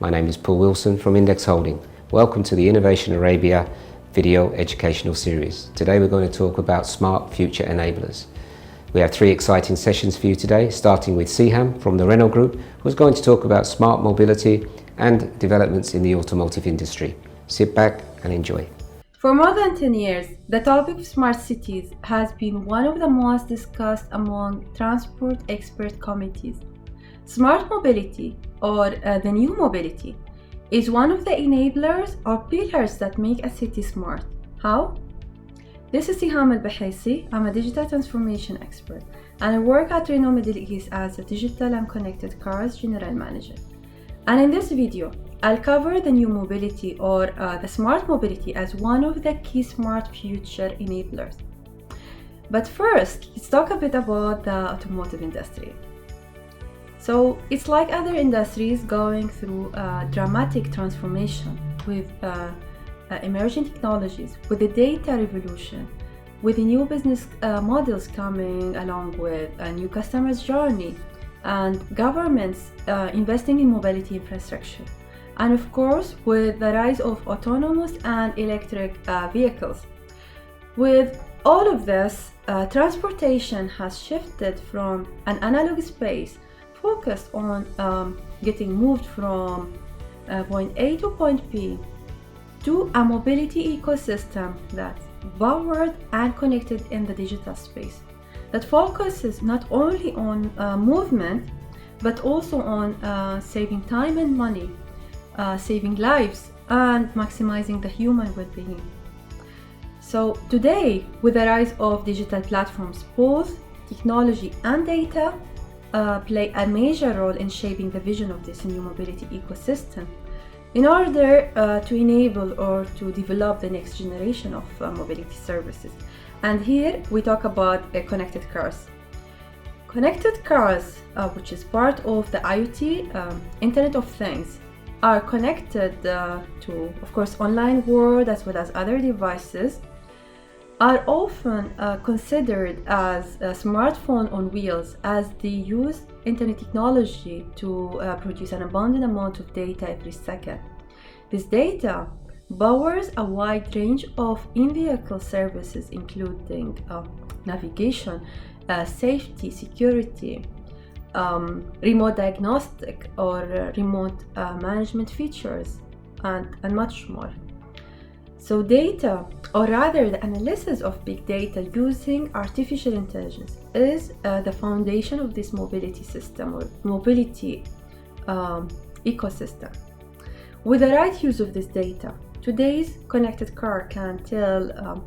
My name is Paul Wilson from Index Holding. Welcome to the Innovation Arabia video educational series. Today we're going to talk about smart future enablers. We have three exciting sessions for you today, starting with Seham from the Renault Group, who's going to talk about smart mobility and developments in the automotive industry. Sit back and enjoy. For more than 10 years, the topic of smart cities has been one of the most discussed among transport expert committees. Smart mobility, or the new mobility, is one of the enablers or pillars that make a city smart. How? This is Seham Elbehissy. I'm a digital transformation expert, and I work at Renault Middle East as a digital and connected cars general manager. And in this video, I'll cover the new mobility or the smart mobility as one of the key smart future enablers. But first, let's talk a bit about the automotive industry. So it's like other industries going through a dramatic transformation with emerging technologies, with the data revolution, with the new business models coming along with a new customer's journey, and governments investing in mobility infrastructure. And of course, with the rise of autonomous and electric vehicles. With all of this, transportation has shifted from an analog space focused on getting moved from point A to point B to a mobility ecosystem that's powered and connected in the digital space, that focuses not only on movement, but also on saving time and money, saving lives, and maximizing the human well-being. So today, with the rise of digital platforms, both technology and data play a major role in shaping the vision of this new mobility ecosystem in order to enable or to develop the next generation of mobility services. And here we talk about connected cars. Connected cars, which is part of the IoT, Internet of Things, are connected to, of course, online world as well as other devices, are often considered as a smartphone on wheels, as they use internet technology to produce an abundant amount of data every second. This data powers a wide range of in-vehicle services, including navigation, safety, security, remote diagnostic or remote management features, and much more. So data, or rather the analysis of big data using artificial intelligence, is the foundation of this mobility system or mobility ecosystem. With the right use of this data, today's connected car can tell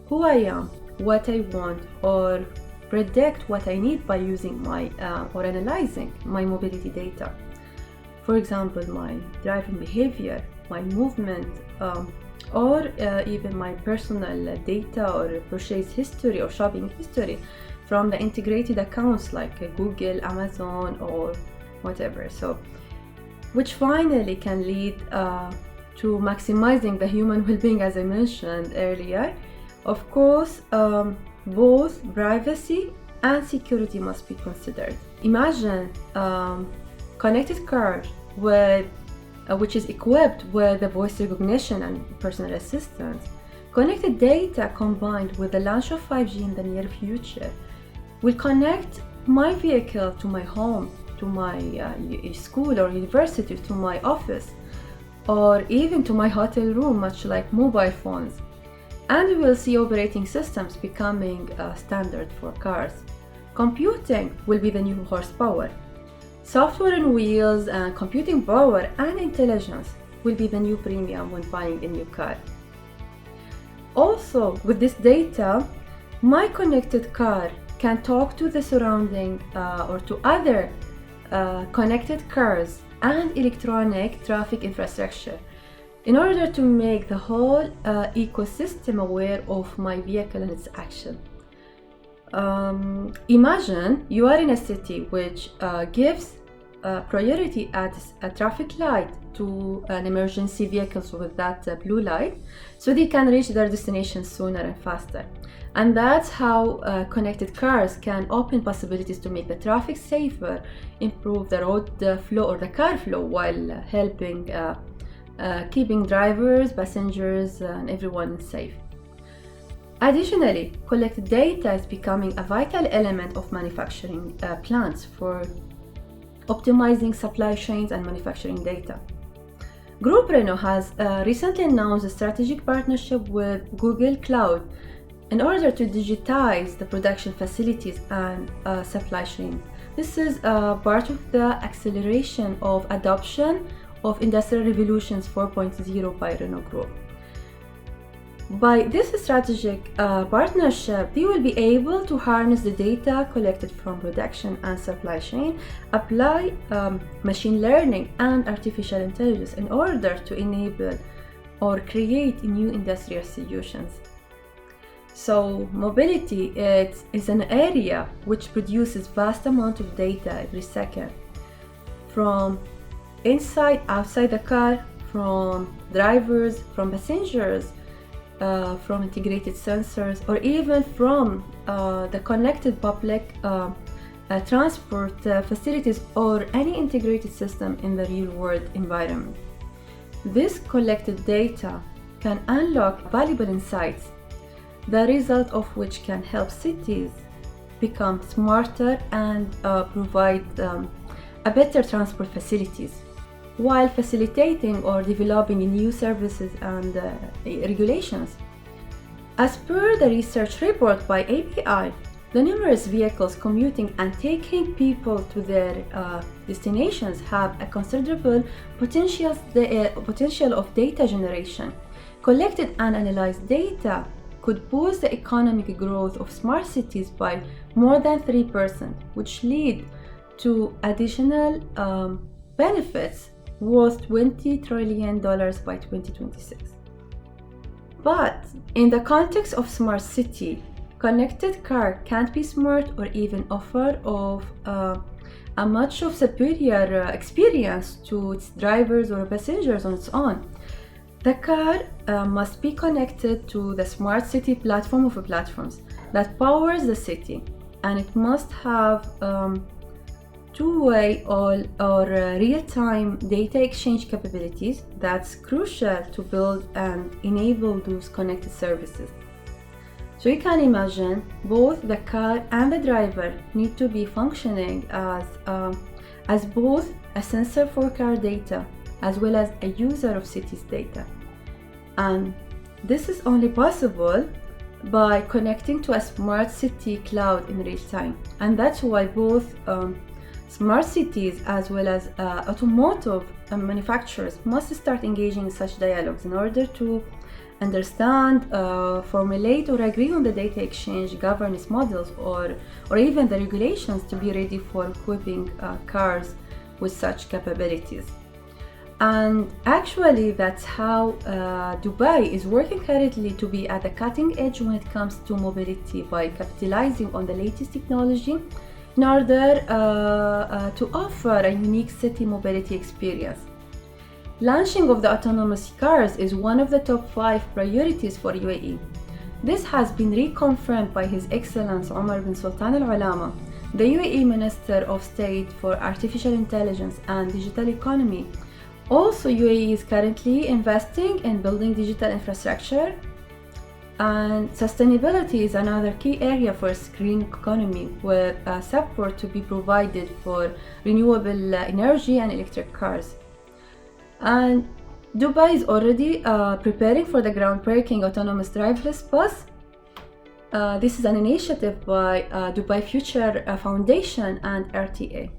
who I am, what I want, or predict what I need by using my or analyzing my mobility data. For example, my driving behavior, my movement, or even my personal data or purchase history or shopping history from the integrated accounts like Google, Amazon, or whatever. So, which finally can lead to maximizing the human well-being, as I mentioned earlier. Of course, both privacy and security must be considered. Imagine connected car with which is equipped with the voice recognition and personal assistance. Connected data combined with the launch of 5G in the near future will connect my vehicle to my home, to my school or university, to my office, or even to my hotel room, much like mobile phones. And we will see operating systems becoming standard for cars. Computing will be the new horsepower. Software on wheels and computing power and intelligence will be the new premium when buying a new car. Also, with this data, my connected car can talk to the surrounding or to other connected cars and electronic traffic infrastructure in order to make the whole ecosystem aware of my vehicle and its action. Imagine you are in a city which gives priority at a traffic light to an emergency vehicles with that blue light, so they can reach their destination sooner and faster. And that's how connected cars can open possibilities to make the traffic safer, improve the road flow or the car flow, while helping keeping drivers, passengers, and everyone safe. Additionally, collected data is becoming a vital element of manufacturing plants for optimizing supply chains and manufacturing data. Group Renault has recently announced a strategic partnership with Google Cloud in order to digitize the production facilities and supply chain. This is part of the acceleration of adoption of Industrial Revolutions 4.0 by Renault Group. By this strategic partnership, they will be able to harness the data collected from production and supply chain, apply machine learning and artificial intelligence in order to enable or create new industrial solutions. So mobility is an area which produces vast amount of data every second, from inside, outside the car, from drivers, from passengers, from integrated sensors, or even from the connected public transport facilities or any integrated system in the real-world environment. This collected data can unlock valuable insights, the result of which can help cities become smarter and provide a better transport facilities, while facilitating or developing new services and regulations. As per the research report by API, the numerous vehicles commuting and taking people to their destinations have a considerable potential of data generation. Collected and analyzed data could boost the economic growth of smart cities by more than 3%, which lead to additional benefits worth $20 trillion by 2026. But in the context of smart city, connected car can't be smart or even offer of a much of superior experience to its drivers or passengers on its own. The car must be connected to the smart city platform of platforms that powers the city, and it must have two-way or real-time data exchange capabilities that's crucial to build and enable those connected services. So you can imagine both the car and the driver need to be functioning as both a sensor for car data as well as a user of city's data. And this is only possible by connecting to a smart city cloud in real time. And that's why both smart cities as well as automotive manufacturers must start engaging in such dialogues in order to understand, formulate or agree on the data exchange governance models or even the regulations to be ready for equipping cars with such capabilities. And actually that's how Dubai is working currently to be at the cutting edge when it comes to mobility by capitalizing on the latest technology in order to offer a unique city mobility experience. Launching of the autonomous cars is one of the top 5 priorities for UAE. This has been reconfirmed by His Excellency Omar bin Sultan Al Alama, the UAE Minister of State for Artificial Intelligence and Digital Economy. Also, UAE is currently investing in building digital infrastructure, and sustainability is another key area for a green economy, with support to be provided for renewable energy and electric cars. And Dubai is already preparing for the groundbreaking autonomous driverless bus. This is an initiative by Dubai Future Foundation and RTA.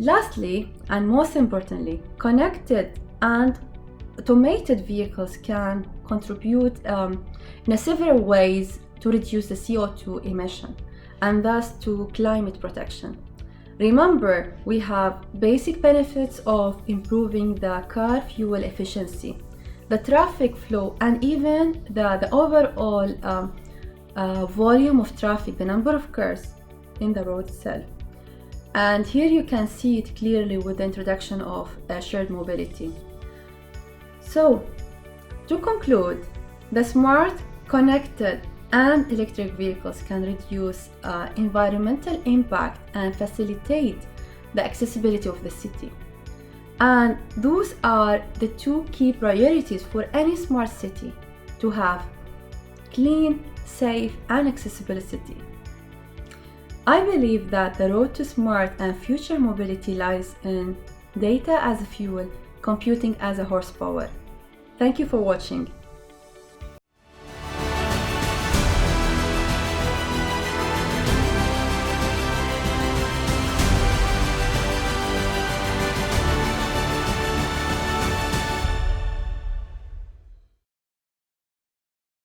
Lastly, and most importantly, connected and automated vehicles can contribute in several ways to reduce the CO2 emission and thus to climate protection. Remember, we have basic benefits of improving the car fuel efficiency, the traffic flow, and even the overall volume of traffic, the number of cars in the road itself. And here you can see it clearly with the introduction of shared mobility. So, to conclude, the smart, connected, and electric vehicles can reduce environmental impact and facilitate the accessibility of the city. And those are the two key priorities for any smart city: to have clean, safe, and accessible city. I believe that the road to smart and future mobility lies in data as a fuel, computing as a horsepower. Thank you for watching.